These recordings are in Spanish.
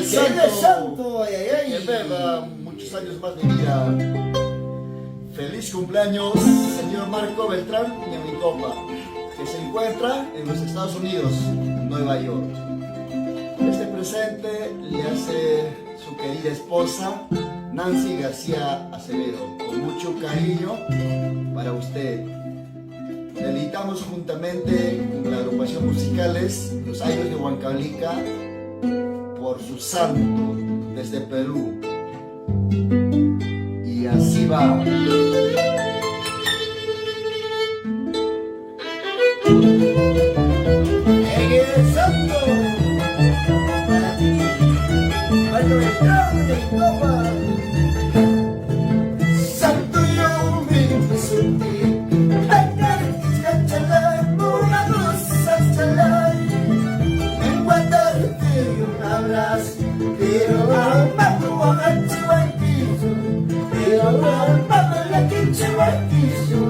es ¡Que viva el santo! santo! ¡Ay, ay, ay! Que beba muchos años más de vida. Feliz cumpleaños, señor Marco Beltrán Ñamicopa, que se encuentra en los Estados Unidos, Nueva York. Este presente le hace su querida esposa, Nancy García Acevedo, con mucho cariño para usted. Deleitamos juntamente con la agrupación musicales Los Aires de Huancavelica por su santo desde Perú. Y así va. ¡El santo! Para ti, Marco Beltrán de Copa. Santo yo me presenté, en guardarte un abrazo, pero amando a Chihuaquizo, pero amando la que Chihuaquizo.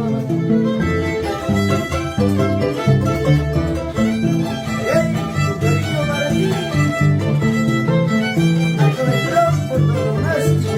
Tu cariño para ti, Marco Beltrán por todo lo más.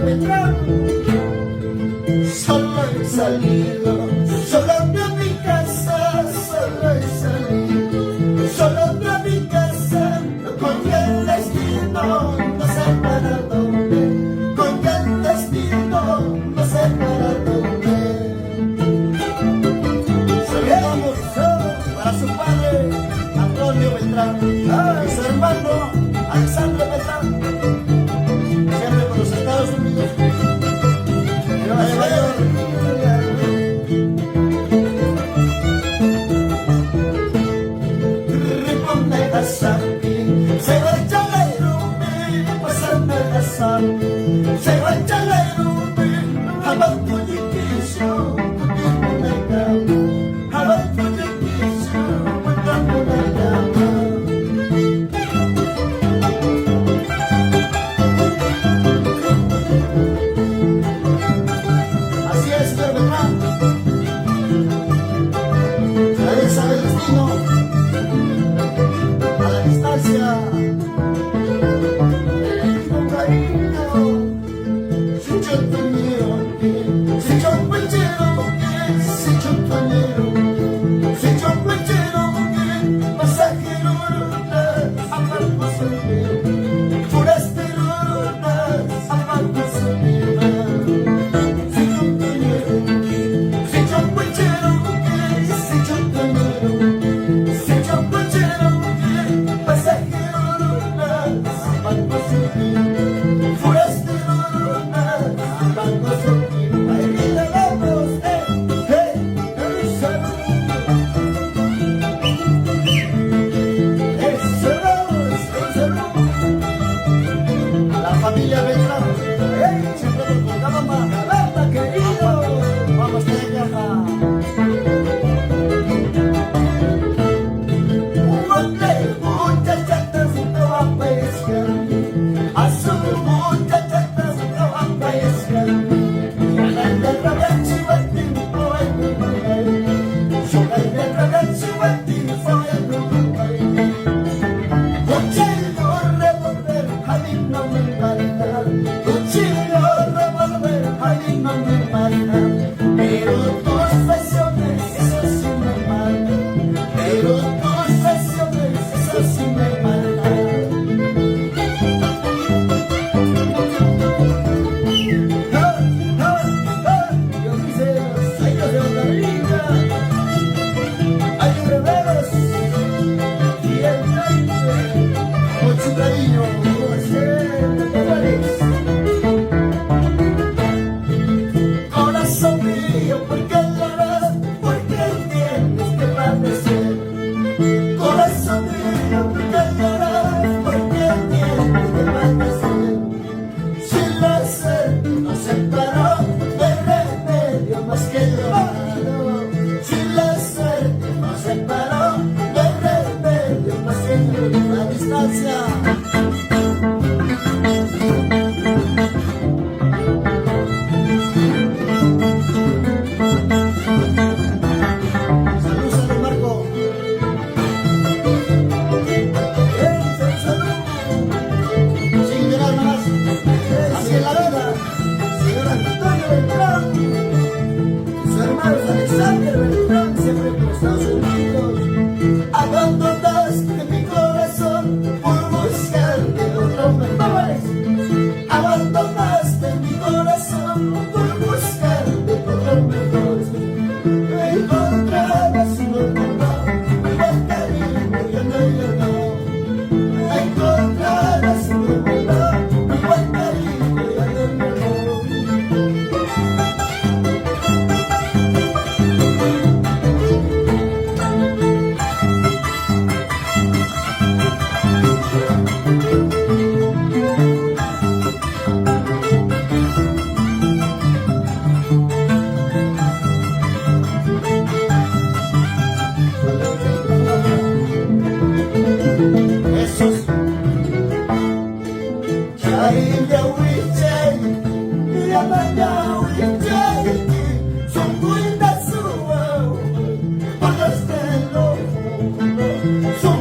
Beltrán. Solo he salido, solo de mi casa, solo he salido, solo de mi casa, con el destino no sé para dónde, con el destino no sé para dónde. Saludamos para su padre, Antonio Beltrán, y su hermano, Alexandre Beltrán, siempre por los Estados Unidos, en Nueva York. Se va a echar la irumbi, pasando el azar. Se va a echar la irumbi, habang punyikisyo, kutipon na ikaw. Habang punyikisyo, kutipon na ikaw. Así es, señor Beltrán. Nadie sabe el destino. A la distancia. Con cariño, si yo te miro, si yo me quiero, si yo te miro, si yo me quiero, pasajero, amargo subir, forastero, amargo subir. Si yo te miro, si yo me quiero, si yo te miro, si yo me quiero, pasajero, amargo subir, forastero, amargo subir. Ahí viene la voz, el salud. La familia Beltrán, siempre nos colgamos más. Caramba, querido. Vamos a viajar. Un hotel, muchachatas no va a pescar. Azul, muchachatas no va a pescar. Soy de ragazzi, tiempo en mi país. Soy de ragazzi, tiempo en mi país. Cuchillo, revolver, a mí no me mata. Cuchillo, revolver, a mí no me mata. Pero tus pasiones, eso sí me mata. Pero tus pasiones, eso sí me mata. Yo dice los sueños de otra vida. Hay reveros y el rey Mucho cariño. Corazón mío, ¿por qué llorar? ¿Por qué tienes que padecer? Corazón mío, ¿por qué llorar? ¿Por qué tienes que padecer? Si la suerte nos separó, no hay remedio más que llorar. Si la suerte nos separó, no hay remedio más que llorar. A distancia. Salud, Marco. Sin llorar más. Así es la vida. Señor Antonio Beltrán, sus hermanos Alexander Beltrán, siempre por Estados Unidos. Abandonaste mi corazón por buscarte otro mejor. Abandonaste mi corazón por buscarte otro mejor. Encontrarás un otro, igual cariño, yo no. Encontrarás un otro, igual cariño, yo no. Esos. Son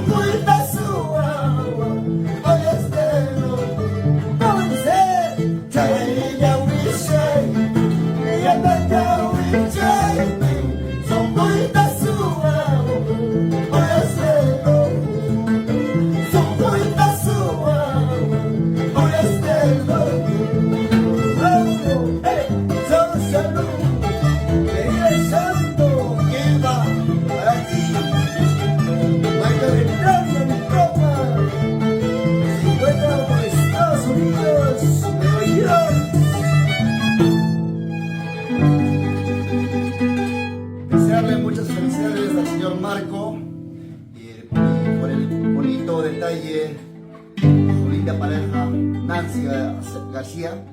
García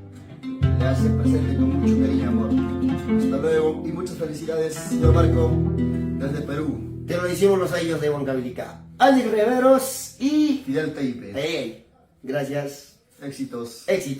le hace presente con mucho cariño y amor. Hasta luego y muchas felicidades, señor Marco, desde Perú. Te lo decimos los años de Huancavelica. Alex Riveros y Fidel Teipe. Hey, gracias. Éxitos. Éxito.